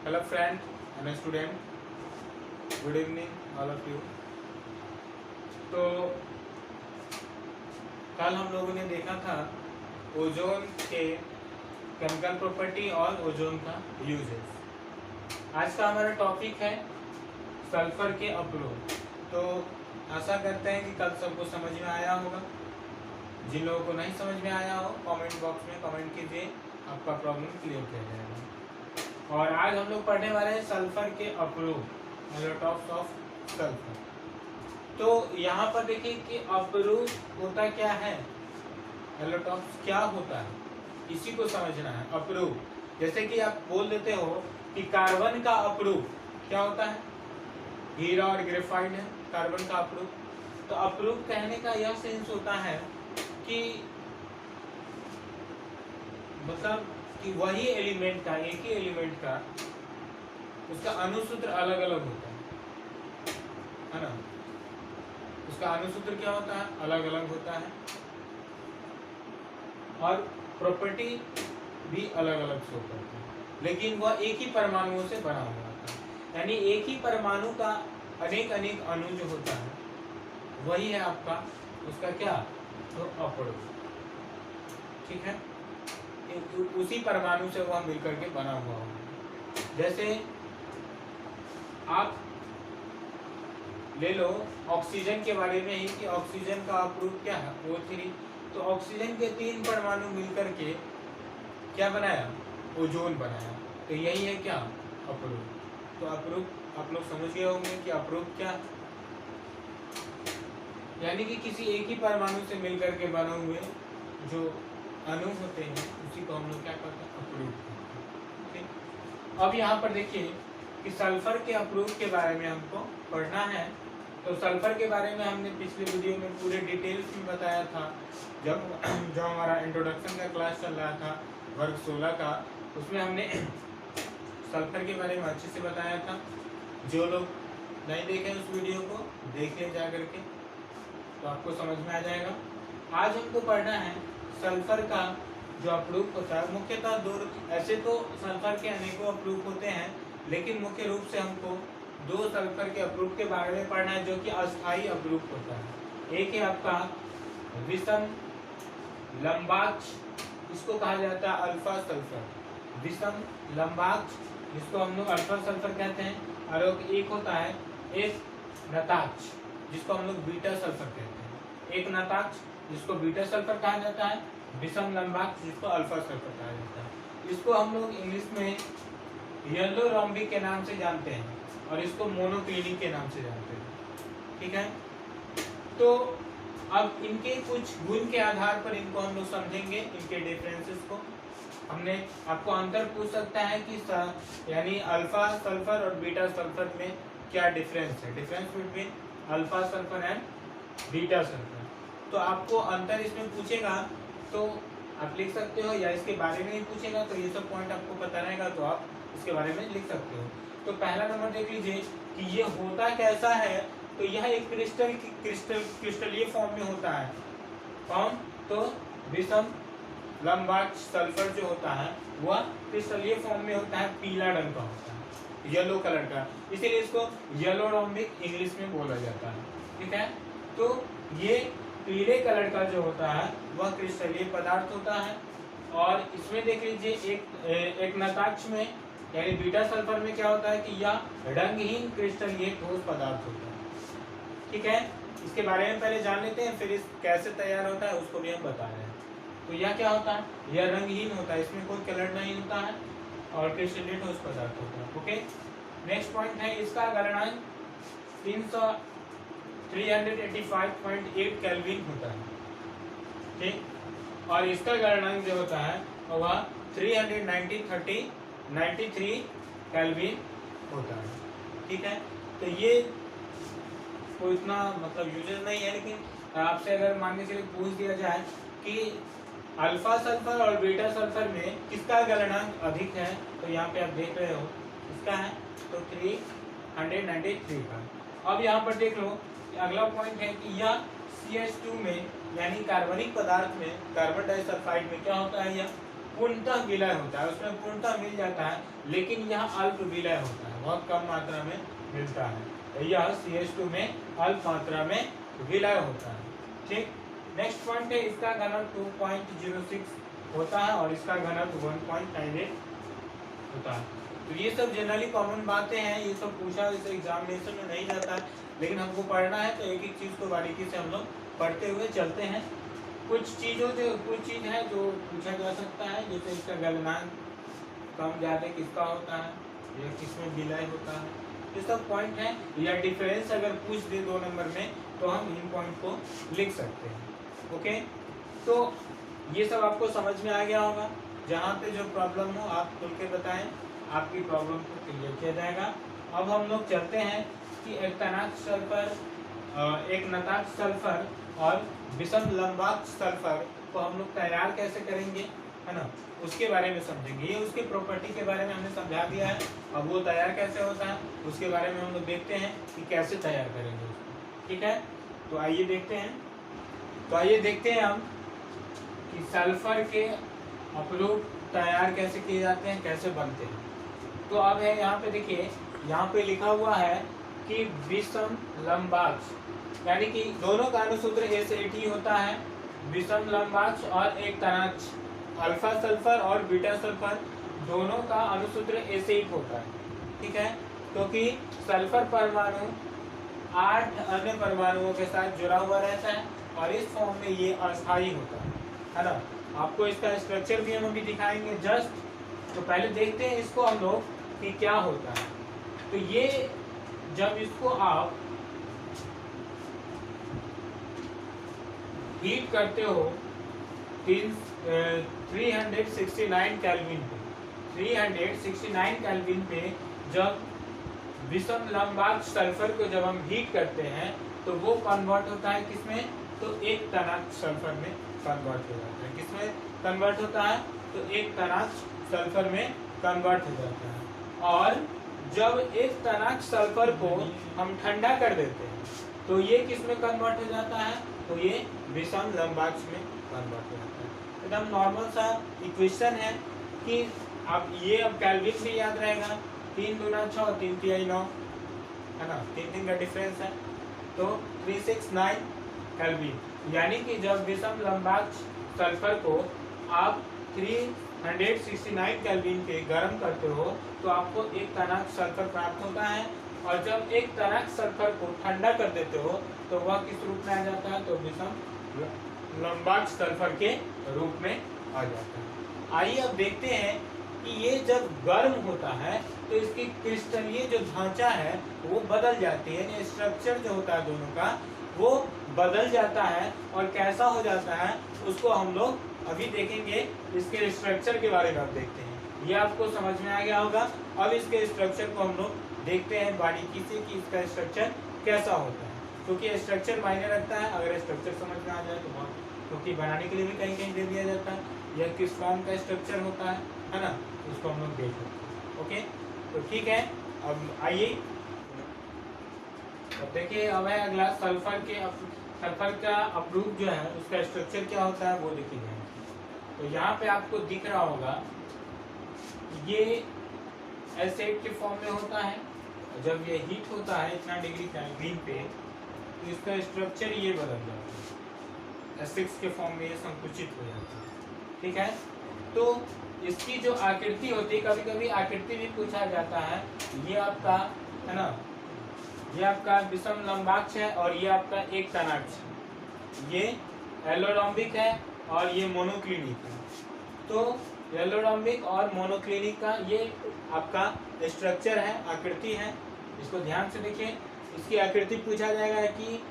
Hello friend, I'm a student. Good evening all of you. तो कल हम लोगों ने देखा था ओजोन के केमिकल प्रॉपर्टी और ओजोन का यूजेस। आज का हमारा टॉपिक है सल्फर के अप्रोच। तो आशा करते हैं कि कल सबको समझ में आया होगा। जिन लोगों को नहीं समझ में आया हो कमेंट बॉक्स में कमेंट कीजिए, आपका प्रॉब्लम क्लियर किया जाएगा। और आज हम लोग पढ़ने वाले हैं सल्फर के अप्रोच, एलोटॉप्स ऑफ सल्फर। तो यहाँ पर देखिए कि अप्रोच होता क्या है, एलोटॉप्स क्या होता है, इसी को समझना है। अप्रोच जैसे कि आप बोल देते हो कि कार्बन का अप्रोच क्या होता है, हीरा और ग्रेफाइट है कार्बन का अप्रोच। तो अप्रोच कहने का यह सेंस होता है कि मतलब कि वही एलिमेंट का, एक ही एलिमेंट का उसका अणुसूत्र अलग अलग होता है ना। उसका अणुसूत्र क्या होता है, अलग अलग होता है और प्रॉपर्टी भी अलग अलग शो करती है, लेकिन वह एक ही परमाणुओं से बना हुआ होता है। यानी एक ही परमाणु का अनेक अनेक अणु जो होता है वही है आपका उसका क्या, तो अप्रोच। ठीक है, उसी परमाणु से वह मिलकर के बना हुआ होगा। जैसे आप ले लो ऑक्सीजन के बारे में ही कि ऑक्सीजन का अप्रोच क्या है, O3। तो ऑक्सीजन के 3 परमाणु मिलकर के क्या बनाया, ओजोन बनाया। तो यही है क्या, अप्रोच। तो अप्रोच आप लोग समझ गए होंगे कि अप्रोच क्या, यानी कि किसी एक ही परमाणु से मिलकर के बने हुए जो अणु होते हैं उसी को हम लोग क्या करते हैं, अप्रोच। ठीक, अब यहाँ पर देखिए कि सल्फर के अप्रोच के बारे में हमको पढ़ना है। तो सल्फर के बारे में हमने पिछले वीडियो में पूरे डिटेल्स में बताया था, जब हमारा इंट्रोडक्शन का क्लास चल रहा था वर्ग 16 का, उसमें हमने सल्फर के बारे में अच्छे से बताया था। जो लोग नहीं देखे उस वीडियो को देख लें जा करके, तो आपको समझ में आ जाएगा। आज हमको पढ़ना है सल्फर का जो अप्रोच होता है। मुख्यतः दो, ऐसे तो सल्फर के अनेकों अप्रोच होते हैं, लेकिन मुख्य रूप से हमको 2 सल्फर के अप्रोच के बारे में पढ़ना है जो कि अस्थायी अप्रोच होता है। एक है आपका विषम लंबाक्ष, इसको कहा जाता है अल्फा सल्फर, विषम लंबाक्ष जिसको हम लोग अल्फा सल्फर कहते हैं। और एक होता है एक नताक्ष जिसको हम लोग बीटा सल्फर कहते हैं। एक नताक्ष जिसको बीटा सल्फर कहा जाता है, विषम लंबाक्ष जिसको अल्फा सल्फर कहा जाता है। इसको हम लोग इंग्लिश में येलो रोम्बिक के नाम से जानते हैं और इसको मोनोक्लिनिक के नाम से जानते हैं। ठीक है, तो अब इनके कुछ गुण के आधार पर इनको हम लोग समझेंगे, इनके डिफरेंसेस को। हमने आपको अंतर पूछ सकता है कि यानी अल्फा सल्फर और बीटा सल्फर में क्या डिफरेंस है, difference between alpha sulphur and beta sulphur. तो आपको अंतर इसमें पूछेगा तो आप लिख सकते हो, या इसके बारे में ही पूछेगा तो ये सब पॉइंट आपको पता रहेगा तो आप इसके बारे में लिख सकते हो। तो पहला नंबर देख लीजिए कि ये होता कैसा है। तो यह एक क्रिस्टलीय फॉर्म में होता है। कौन, तो विषम लंबाक्ष सल्फर जो होता है वह क्रिस्टलीय फॉर्म में होता है, पीला रंग का होता है, येलो कलर का, इसीलिए इसको येलो रोम्बिक इंग्लिश में बोला जाता है। ठीक है, तो ये पीले कलर का जो होता है वह क्रिस्टलीय पदार्थ होता है। और इसमें देख लीजिए एक नताक्ष में यानी बीटा सल्फर में क्या होता है कि यह रंगहीन क्रिस्टलीय ठोस पदार्थ होता है। ठीक है, इसके बारे में पहले जान लेते हैं, फिर इस कैसे तैयार होता है उसको भी हम बता रहे हैं। तो यह क्या होता है, यह रंगहीन होता है, इसमें कोई कलर नहीं होता है और क्रिस्टलीय ठोस पदार्थ होता है। ओके, नेक्स्ट पॉइंट है इसका गलनांक 385.8 केल्विन होता है। ठीक, और इसका गलनांक जो होता है वह 393 केल्विन होता है। ठीक है, तो ये कोई इतना मतलब यूजेस नहीं है, लेकिन आपसे अगर मानने के लिए पूछ दिया जाए कि अल्फा सल्फर और बीटा सल्फर में किसका गलनांक अधिक है, तो यहाँ पे आप देख रहे हो इसका है तो 393 का। अब यहाँ पर देख लो अगला पॉइंट है कि यह CH2 में यानी कार्बनिक पदार्थ में कार्बन डाइसल्फाइड में क्या होता है, यह पूर्णतः विलय होता है, उसमें पूर्णतः मिल जाता है, लेकिन यह अल्प विलय होता है, बहुत कम मात्रा में मिलता है। यह CH2 में अल्प मात्रा में विलय होता है। ठीक, नेक्स्ट पॉइंट है इसका घनत्व 2.06 होता है और इसका घनत्व 1.98 होता है। तो ये सब जनरली कॉमन बातें हैं, ये सब पूछा इस एग्जामिनेशन में नहीं जाता है, लेकिन हमको पढ़ना है तो एक एक चीज को बारीकी से हम लोग पढ़ते हुए चलते हैं। कुछ चीज है जो पूछा जा सकता है, जैसे इसका गलनांक कम ज्यादा किसका होता है, या किसमें विलय होता है, ये सब पॉइंट है। या डिफरेंस अगर पूछ दे 2 नंबर में तो हम इन पॉइंट को लिख सकते हैं। ओके, तो ये सब आपको समझ में आ गया होगा। जहाँ पे जो प्रॉब्लम हो आप खुल के बताएं, आपकी प्रॉब्लम को क्लियर किया जाएगा। अब हम लोग चलते हैं कि एक तनाक्ष सल्फर, एक नताक्ष सल्फर और विषम लंबाक्ष सल्फर को हम लोग तैयार कैसे करेंगे, है ना, उसके बारे में समझेंगे। ये उसके प्रॉपर्टी के बारे में हमने समझा दिया है, अब वो तैयार कैसे होता है उसके बारे में हम लोग देखते हैं कि कैसे तैयार करेंगे उसको। ठीक है, तो आइए देखते हैं हम कि सल्फर के अपरूप तैयार कैसे किए जाते हैं, कैसे बनते हैं। तो अब है यहाँ पे देखिए, यहाँ पे लिखा हुआ है कि विषम लंबाक्ष, यानी कि दोनों का अनुसूत्र ACT होता है, विषम लंबाक्ष और एक तनाक्ष, अल्फा सल्फर और बीटा सल्फर दोनों का अनुसूत्र एसिड होता है। ठीक है, क्योंकि सल्फर परमाणु 8 अन्य परमाणुओं के साथ जुड़ा हुआ रहता है और इस फॉर्म में ये अस्थायी होता है ना। आपको इसका स्ट्रक्चर भी हम अभी दिखाएंगे जस्ट, तो पहले देखते हैं इसको हम लोग कि क्या होता है। तो ये जब इसको आप हीट करते हो 369 केल्विन पे, 369 केल्विन पे जब विषम लंबाक्ष सल्फर को जब हम हीट करते हैं तो वो कन्वर्ट होता है किसमें, तो एक तनाक्ष सल्फर में कन्वर्ट हो जाता है। किसमें कन्वर्ट होता है, तो एक तनाक्ष सल्फर में कन्वर्ट हो जाता है। और जब एक तनाक्ष सल्फर को हम ठंडा कर देते हैं तो ये किसमें कन्वर्ट हो जाता है, तो ये विषम लंबाक्ष में कन्वर्ट हो जाता है। एकदम नॉर्मल सा इक्वेशन है कि अब ये अब केल्विन भी याद रहेगा, 3 दूना 6 3 तिहाई 9, है ना, 3 का डिफरेंस है, तो 369 केल्विन। यानी कि जब विषम लंबाक्ष सल्फर को आप 369 केल्विन पे गर्म करते हो तो आपको एक तनाक्ष सल्फर प्राप्त होता है, और जब एक तनाक्ष सल्फर को ठंडा कर देते हो तो वह किस रूप में आ जाता है, तो विषम लंबाक्ष सल्फर के रूप में आ जाता है। आइए अब देखते हैं कि ये जब गर्म होता है तो इसकी क्रिस्टलीय जो ढांचा है वो बदल जाती है, स्ट्रक्चर जो होता है दोनों का वो बदल जाता है, और कैसा हो जाता है उसको हम लोग अभी देखेंगे। इसके स्ट्रक्चर के बारे में अब देखते हैं, ये आपको समझ में आ गया होगा। अब इसके स्ट्रक्चर को हम लोग देखते हैं बारीकी से कि इसका स्ट्रक्चर कैसा होता है, क्योंकि स्ट्रक्चर मायने रखता है। अगर स्ट्रक्चर समझ में आ जाए तो बहुत, क्योंकि बनाने के लिए भी कहीं कहीं दे दिया जाता है यह किस फॉर्म का स्ट्रक्चर होता है ना, उसको हम लोग देख सकते हैं। ओके, तो ठीक है, अब आइए अब देखिए, अब है अगला सल्फर का अपरूप जो है उसका स्ट्रक्चर क्या होता है वो देखिए। तो यहाँ पे आपको दिख रहा होगा ये एसिड के फॉर्म में होता है, जब ये हीट होता है इतना डिग्री केल्विन पे तो इसका स्ट्रक्चर ये बदल जाता है, एसिड्स के फॉर्म में ये संकुचित हो जाता है। ठीक है, तो इसकी जो आकृति होती है, कभी कभी आकृति भी पूछा जाता है। ये आपका है ना, ये आपका विषम लंबाक्ष है और ये आपका एक तनाक्ष, ये एलोडोम्बिक है और ये मोनोक्लिनिक है। तो एलोडोम्बिक और मोनोक्लिनिक का ये आपका स्ट्रक्चर है, आकृति है। इसको ध्यान से देखिए, इसकी आकृति पूछा जाएगा कि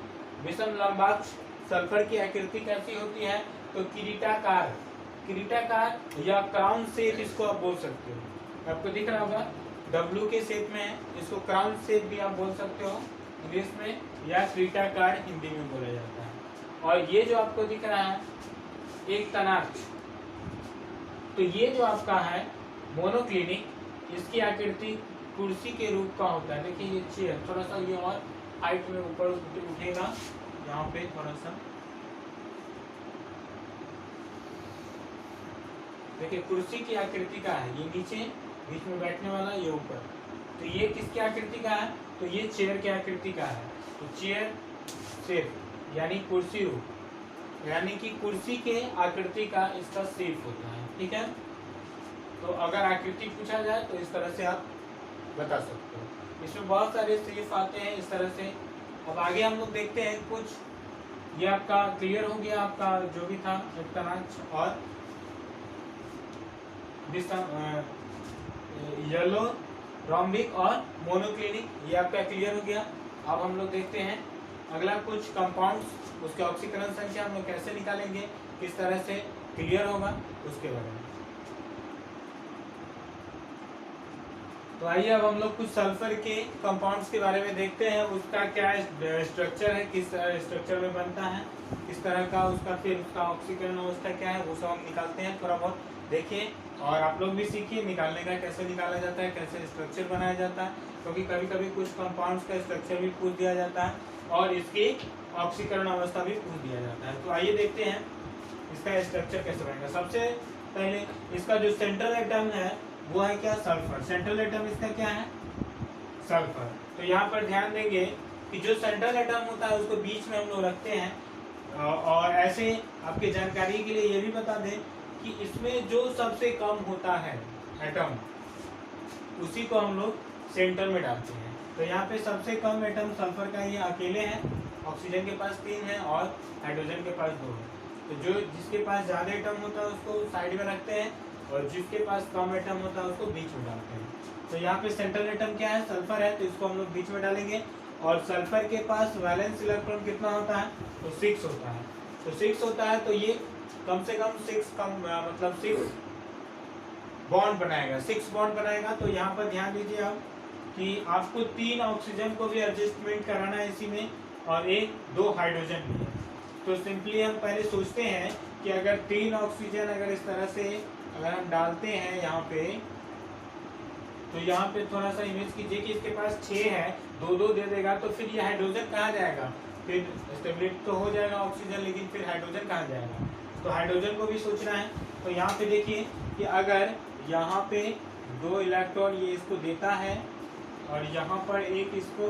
विषम लंबाक्ष सल्फर की आकृति कैसी होती है, तो किरीटाकार या क्राउन शेप इसको आप बोल सकते हो। आपको दिख रहा होगा W के शेप में है, इसको क्राउन शेप भी आप बोल सकते हो इंग्लिश में, या किरीटाकार हिंदी में बोला जाता है। और ये जो आपको दिख रहा है एक तनाक्ष, तो ये जो आपका है मोनोक्लिनिक, इसकी आकृति कुर्सी के रूप का होता है। देखिए ये चेयर, थोड़ा सा ये और हाइट में ऊपर उठेगा, यहाँ पे थोड़ा सा देखिए कुर्सी की आकृति का है, ये नीचे बीच में बैठने वाला, ये ऊपर, तो ये किसकी आकृति का है, तो ये चेयर की आकृति का है। तो चेयर शेप यानी कुर्सी रूप, यानी कि कुर्सी के आकृति का इसका शेप होता है, ठीक है। तो अगर आकृति पूछा जाए तो इस तरह से आप बता सकते हो। इसमें बहुत सारे शेप आते हैं इस तरह से। अब आगे हम लोग देखते हैं कुछ, ये आपका क्लियर हो गया, आपका जो भी था एक्टनाक्ष और येलो, रोम्बिक और मोनोक्लिनिक, ये आपका क्लियर हो गया। अब हम लोग देखते हैं अगला कुछ कंपाउंड्स, उसके ऑक्सीकरण संख्या हम लोग कैसे निकालेंगे, किस तरह से क्लियर होगा उसके बारे में। तो आइए अब हम लोग कुछ सल्फर के कंपाउंड्स के बारे में देखते हैं, उसका क्या स्ट्रक्चर है, किस स्ट्रक्चर में बनता है, किस तरह का उसका, फिर उसका ऑक्सीकरण अवस्था क्या है, वो सब हम निकालते हैं। थोड़ा बहुत देखिए और आप लोग भी सीखिए निकालने का, कैसे निकाला जाता है, कैसे स्ट्रक्चर बनाया जाता है, क्योंकि कभी कभी कुछ कंपाउंड्स का स्ट्रक्चर भी पूछ दिया जाता है और इसकी ऑक्सीकरण अवस्था भी पूछ दिया जाता है। तो आइए देखते हैं इसका स्ट्रक्चर कैसे बनेगा। सबसे पहले इसका जो सेंट्रल एटम है वो है क्या, सल्फर। सेंट्रल एटम इसका क्या है, सल्फर। तो यहाँ पर ध्यान देंगे कि जो सेंट्रल एटम होता है उसको बीच में हम लोग रखते हैं, और ऐसे आपके जानकारी के लिए ये भी बता दें कि इसमें जो सबसे कम होता है एटम, उसी को हम लोग सेंटर में डालते हैं। तो यहाँ पे सबसे कम एटम सल्फर का ये अकेले है, ऑक्सीजन के पास 3 है और हाइड्रोजन के पास 2 है। तो जो जिसके पास ज़्यादा एटम होता है उसको साइड में रखते हैं और जिसके पास कम एटम होता है उसको बीच में डालते हैं। तो यहाँ पे सेंट्रल एटम क्या है, सल्फर है, तो इसको हम लोग बीच में डालेंगे। और सल्फर के पास वैलेंस इलेक्ट्रॉन कितना होता है, तो 6 होता है। तो 6 होता है तो ये कम से कम 6 बॉन्ड बनाएगा, 6 बॉन्ड बनाएगा। तो यहाँ पर ध्यान दीजिए आप कि आपको 3 ऑक्सीजन को भी एडजस्टमेंट कराना है इसी में, और 2 हाइड्रोजन भी है। तो सिंपली हम पहले सोचते हैं कि अगर 3 ऑक्सीजन अगर इस तरह से अगर हम डालते हैं यहाँ पे, तो यहाँ पे थोड़ा सा इमेज कीजिए कि इसके पास 6 है, 2-2 दे देगा, तो फिर ये हाइड्रोजन कहाँ जाएगा, फिर स्टेबिलिटी तो हो जाएगा ऑक्सीजन, लेकिन फिर हाइड्रोजन कहाँ जाएगा, तो हाइड्रोजन को भी सोचना है। तो यहाँ पे देखिए कि अगर यहाँ पे 2 इलेक्ट्रॉन ये इसको देता है और यहाँ पर एक इसको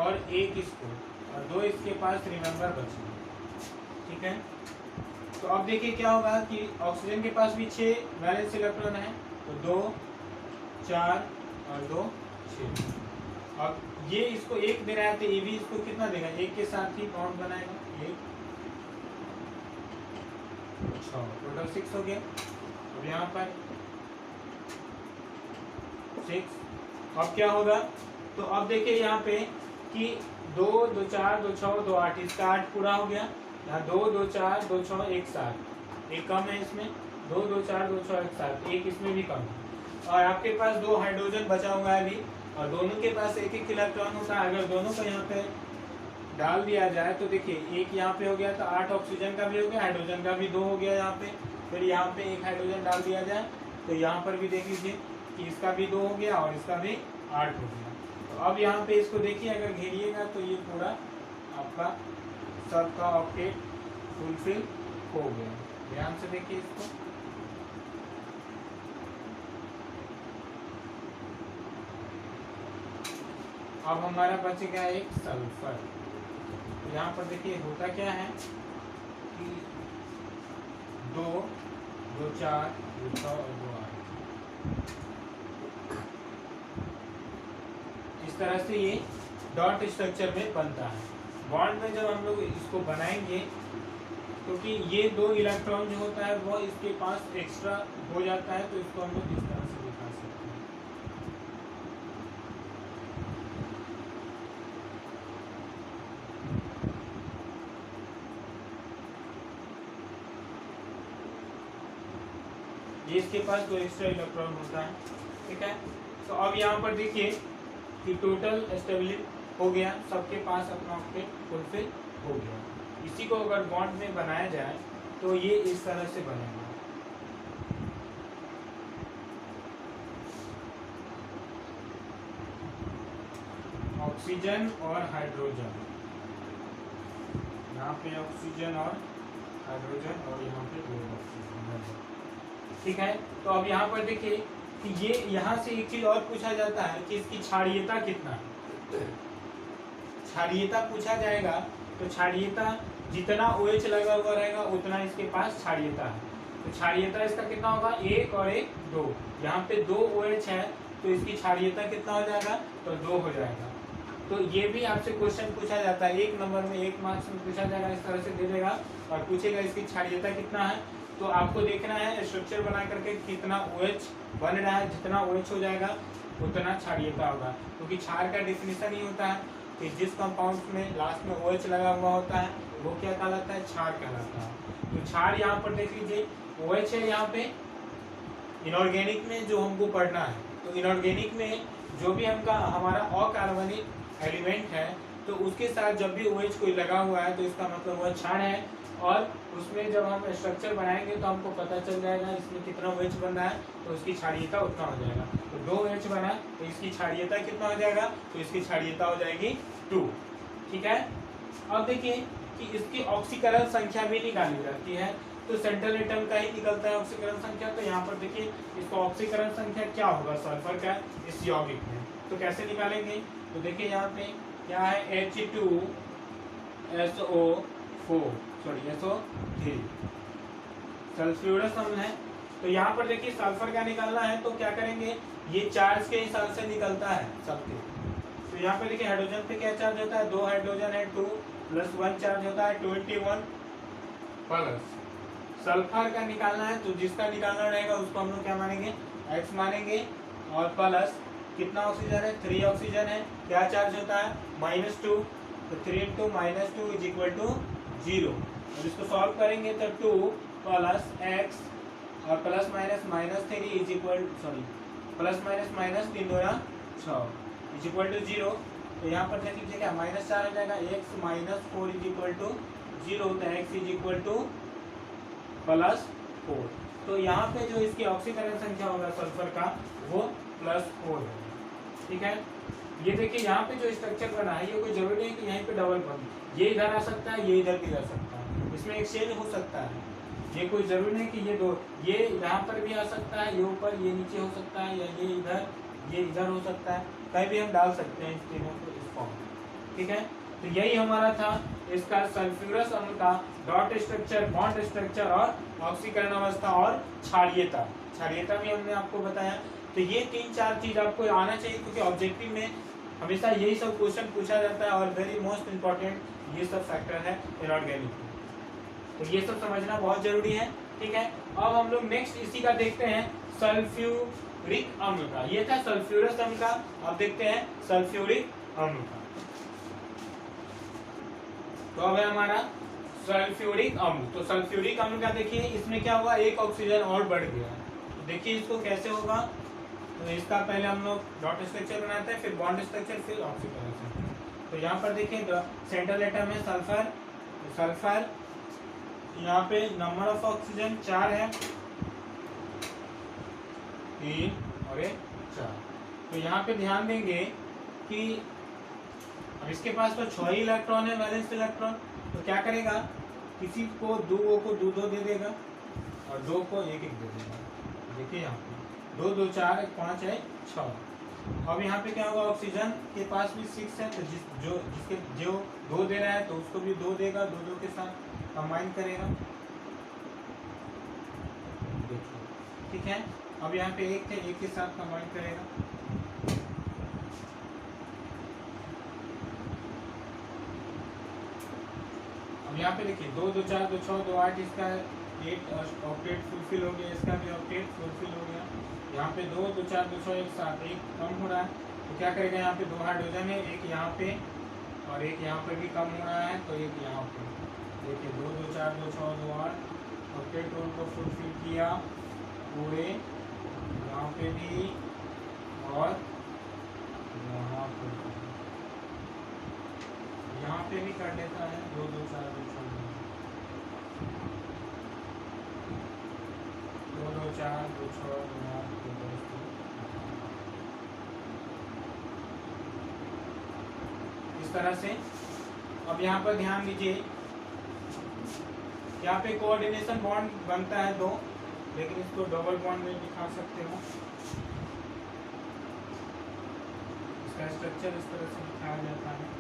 और एक इसको और 2 इसके पास रिमेंबर बचे, ठीक है। तो अब देखिए क्या होगा कि ऑक्सीजन के पास भी 6 वैलेंस इलेक्ट्रॉन है, तो 2, 4 और 2, 6। अब ये इसको 1 दे रहा है तो ये भी इसको कितना देगा, 1 के साथ ही बॉन्ड बनाएगा, 1, 6, टोटल 6 हो गया। अब यहाँ पर 6, अब क्या होगा, तो अब देखिए यहाँ पे कि 2, 2, 4, 2, 6, 2, 8, इसका 8 पूरा हो गया। यहाँ 2, 2, 4, 2, 6, 1, 7, एक कम है इसमें, 2, 2, 4, 2, 6, 1, 7, एक इसमें भी कम है। और आपके पास 2 हाइड्रोजन बचा हुआ है अभी, और दोनों के पास 1-1 इलेक्ट्रॉन होता है। अगर दोनों को यहाँ पे डाल दिया जाए तो देखिए एक यहाँ पे हो गया, तो 8 ऑक्सीजन का भी हो गया, हाइड्रोजन का भी 2 हो गया यहाँ पे। फिर यहाँ पे 1 हाइड्रोजन डाल दिया जाए तो यहाँ पर भी देख लीजिए कि इसका भी 2 हो गया और इसका भी 8 हो गया। तो अब यहाँ पे इसको देखिए अगर घेरिएगा तो ये पूरा आपका सबका ऑक्टेट फुलफिल हो गया। ध्यान से देखिए इसको, अब हमारा बचेगा एक सल्फर। तो यहाँ पर देखिए होता क्या है कि 2, 2, 4, 2, 6 और 2, 8, इस तरह से ये डॉट स्ट्रक्चर में बनता है। बॉन्ड में जब हम लोग इसको बनाएंगे, क्योंकि ये 2 इलेक्ट्रॉन जो होता है वो इसके पास एक्स्ट्रा हो जाता है, तो इसको हम लोग इस तरह से दिखा सकते हैं। ये इसके पास 2 एक्स्ट्रा इलेक्ट्रॉन होता है, ठीक है। तो अब यहाँ पर देखिए कि टोटल स्टेबिलिटी हो गया, सबके पास अपना ऑक्टेट फुलफिल हो गया। इसी को अगर बॉन्ड में बनाया जाए तो ये इस तरह से बनेगा। ऑक्सीजन और हाइड्रोजन, यहाँ पे ऑक्सीजन और हाइड्रोजन और यहाँ पे 2 ऑक्सीजन। ठीक है। तो अब यहाँ पर देखिए कि ये यहाँ से एक चीज और पूछा जाता है कि इसकी क्षारीयता कितना है। क्षारीयता पूछा जाएगा तो क्षारीयता जितना OH लगा हुआ रहेगा उतना इसके पास क्षारीयता है। तो क्षारीयता इसका कितना होगा, 1 और 1 2। यहाँ पे 2 OH है तो इसकी क्षारीयता कितना हो जाएगा, तो 2 हो जाएगा। तो ये भी आपसे क्वेश्चन पूछा जाता है, 1 नंबर में 1 मार्क्स में पूछा जाएगा, इस तरह से दे देगा और पूछेगा इसकी क्षारीयता कितना है। तो आपको देखना है स्ट्रक्चर बना करके कितना OH बन रहा है, जितना OH हो जाएगा उतना क्षारीयता होगा। क्योंकि क्षार का डेफिनेशन ही होता है कि जिस कंपाउंड में लास्ट में OH लगा हुआ होता है वो क्या कहलाता है, क्षार कहलाता है। तो क्षार यहाँ पर देख लीजिए OH है यहाँ पे। इनऑर्गेनिक में जो हमको पढ़ना है, तो इनऑर्गेनिक में जो भी हमारा अकार्बनिक एलिमेंट है तो उसके साथ जब भी OH कोई लगा हुआ है तो इसका मतलब वह क्षार है। और उसमें जब हम स्ट्रक्चर बनाएंगे तो हमको पता चल जाएगा इसमें कितना OH बन रहा है, तो इसकी क्षारीयता उतना हो जाएगा। तो 2 OH बना तो इसकी क्षारीयता कितना हो जाएगा, तो इसकी क्षारीयता हो जाएगी 2। ठीक है। अब देखिए कि इसकी ऑक्सीकरण संख्या भी निकाली जाती है। तो सेंट्रल एटम का ही निकलता है ऑक्सीकरण संख्या। तो यहाँ पर देखिए इसका ऑक्सीकरण संख्या क्या होगा सल्फर का इस यौगिक में, तो कैसे निकालेंगे। तो देखिए यहाँ पे क्या है, SO3 सल्फ्यूरस अम्ल है। तो यहाँ पर देखिए सल्फर का निकालना है तो क्या करेंगे, ये चार्ज के हिसाब से निकलता है सबके। तो यहाँ पे देखिए हाइड्रोजन पे क्या चार्ज होता है, 2 हाइड्रोजन है, 2 + 1 चार्ज होता है 21 प्लस। सल्फर का निकालना है तो जिसका निकालना रहेगा उसको हम लोग क्या मानेंगे, X मानेंगे। और प्लस कितना ऑक्सीजन है, 3 ऑक्सीजन है, क्या चार्ज होता है -2। तो 3 × -2 = 0। और इसको सॉल्व करेंगे तो 2 + x और प्लस माइनस -3 3 2 6 0। तो यहाँ पर देख लीजिए क्या -4 हो जाएगा, x - 4 = 0। तो x +4। तो यहाँ पे जो इसकी ऑक्सीकरण संख्या होगा सल्फर का वो +4 है। ठीक है। ये देखिए यहाँ पे जो स्ट्रक्चर बना है ये कोई जरूरी नहीं कि यहीं पे डबल बॉन्ड, ये इधर आ सकता है, ये इधर भी जा सकता है, इसमें एक्सचेंज हो सकता है। ये कोई जरूरी नहीं कि ये दो, ये यहाँ पर भी आ सकता है, ये ऊपर ये नीचे हो सकता है, या ये इधर हो सकता है, कहीं भी हम डाल सकते हैं इस तीनों को इस फॉर्म में। ठीक है। तो यही हमारा था इसका सल्फ्यूरस अम्ल का डॉट स्ट्रक्चर, बॉन्ड स्ट्रक्चर और ऑक्सीकरण अवस्था और क्षारीयता। क्षारीयता भी हमने आपको बताया। तो ये 3-4 चीज आपको आना चाहिए क्योंकि ऑब्जेक्टिव में हमेशा यही सब क्वेश्चन पूछा जाता है और वेरी मोस्ट इम्पोर्टेंट ये सब फैक्टर है इनऑर्गेनिक। तो ये सब समझना बहुत जरूरी है। ठीक है। अब हम लोग नेक्स्ट इसी का देखते हैं सल्फ्यूरिक अम्ल का। ये था सल्फ्यूरस अम्ल का, अब देखते हैं सल्फ्यूरिक अम्ल का। तो अब है हमारा सल्फ्यूरिक अम्ल। तो सल्फ्यूरिक अम्ल का देखिए इसमें क्या हुआ, 1 ऑक्सीजन और बढ़ गया। तो देखिए इसको कैसे होगा। तो इसका पहले हम लोग डॉट स्ट्रक्चर बनाते हैं, फिर बॉन्ड स्ट्रक्चर, फिर ऑक्सीकरण। तो यहाँ पर देखिए सेंट्रल एटम है सल्फर। सल्फर यहाँ पे नंबर ऑफ ऑक्सीजन 4 है, 3 और 4। तो यहाँ पे ध्यान देंगे कि अब इसके पास तो 6 ही इलेक्ट्रॉन है, वैलेंस इलेक्ट्रॉन। तो क्या करेगा, किसी को 2 को 2 दे देगा और 2 को 1 दे देगा। देखिए यहाँ पे 2 2 4 5 है 6। अब यहाँ पे क्या होगा, ऑक्सीजन के पास भी 6 है, तो जिसके जो 2 दे रहा है तो उसको भी 2 देगा, 2 के साथ कंबाइन करेगा। ठीक है। अब यहाँ पे 1 थे, 1 के साथ कंबाइन करेगा। अब यहाँ पे देखिए 2 2 4 2 6 2 8, इसका 8 ऑक्टेट फुलफिल हो गया, इसका भी ऑक्टेट फुलफिल हो गया। यहाँ पे 2 2 4 2 6 1 7, 1 कम हो रहा है। तो क्या करेगा, यहाँ पे 2 हाइड्रोजन है, 1 यहाँ पे और 1 यहाँ पे भी कम हो रहा है, तो 1 यहाँ पे। देखिए 2 2 4 2 6 2 8 ऑक्टेट रोल को फुलफिल किया पूरे, यहाँ पे भी और यहाँ पे भी कर लेता है 2 2 4 2 6 2 2 4 2 6 2 8 2 10। इस तरह से। अब यहाँ पर ध्यान दीजिए, यहाँ पे कोऑर्डिनेशन बॉन्ड बनता है 2, लेकिन इसको डबल बॉन्ड में दिखा सकते हो। इसका स्ट्रक्चर इस तरह से दिखाया जाता है।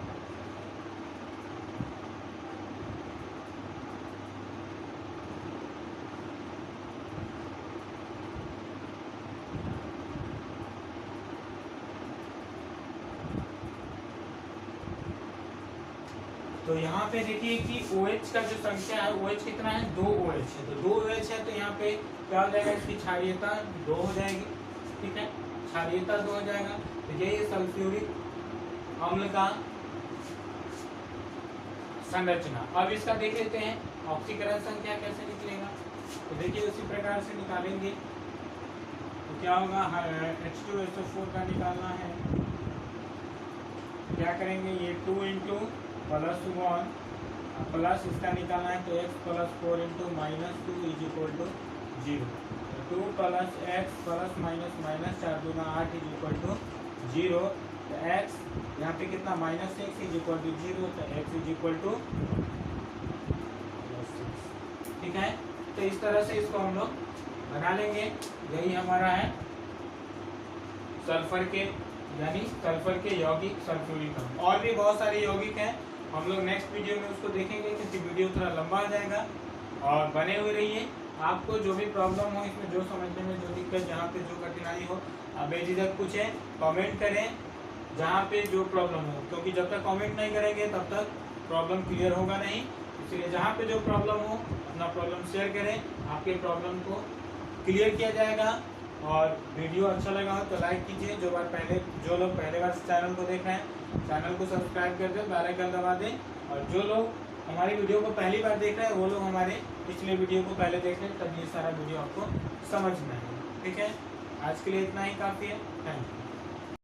तो यहाँ पे देखिए कि OH का जो संख्या है, OH कितना है, 2 OH है। तो 2 OH है तो यहाँ पे क्या हो जाएगा, इसकी क्षारीयता 2 हो जाएगी। ठीक है, क्षारीयता 2 हो जाएगा। तो यही सल्फ्यूरिक अम्ल का संरचना। अब इसका देख लेते हैं ऑक्सीकरण संख्या कैसे निकलेगा। तो देखिए उसी प्रकार से निकालेंगे। तो क्या होगा, H2SO4 का निकालना है। क्या करेंगे, ये 2 इंटू +1 प्लस इसका निकालना है तो x + 4 into -2 is equal to 0। 2 + x + -4 दूना 8 इज इक्वल टू 0। तो x यहाँ पे कितना -6 इज इक्वल टू 0, तो x इज इक्वल टू 6। ठीक है, तो इस तरह से इसको हम लोग बना लेंगे। यही हमारा है सल्फर के, यानी सल्फर के यौगिक सल्फ्यूरिक अम्ल। और भी बहुत सारे यौगिक हैं, हम लोग नेक्स्ट वीडियो में उसको देखेंगे क्योंकि वीडियो थोड़ा लंबा हो जाएगा। और बने हुए रहिए। आपको जो भी प्रॉब्लम हो, इसमें जो समझने में जो दिक्कत, जहाँ पे जो कठिनाई हो, आप बेझिझक पूछें, कमेंट करें जहाँ पे जो प्रॉब्लम हो, क्योंकि जब तक कमेंट नहीं करेंगे तब तक प्रॉब्लम क्लियर होगा नहीं। इसलिए जहाँ पे जो प्रॉब्लम हो अपना प्रॉब्लम शेयर करें, आपके प्रॉब्लम को क्लियर किया जाएगा। और वीडियो अच्छा लगा हो तो लाइक कीजिए। जो लोग पहले बार चैनल को देख रहे हैं, चैनल को सब्सक्राइब कर दें, बेल आइकन दबा दें। और जो लोग हमारी वीडियो को पहली बार देख रहे हैं वो लोग हमारे पिछले वीडियो को पहले देख लें, तब ये सारा वीडियो आपको समझ में आएगा। ठीक है, आज के लिए इतना ही काफ़ी है। Thank you.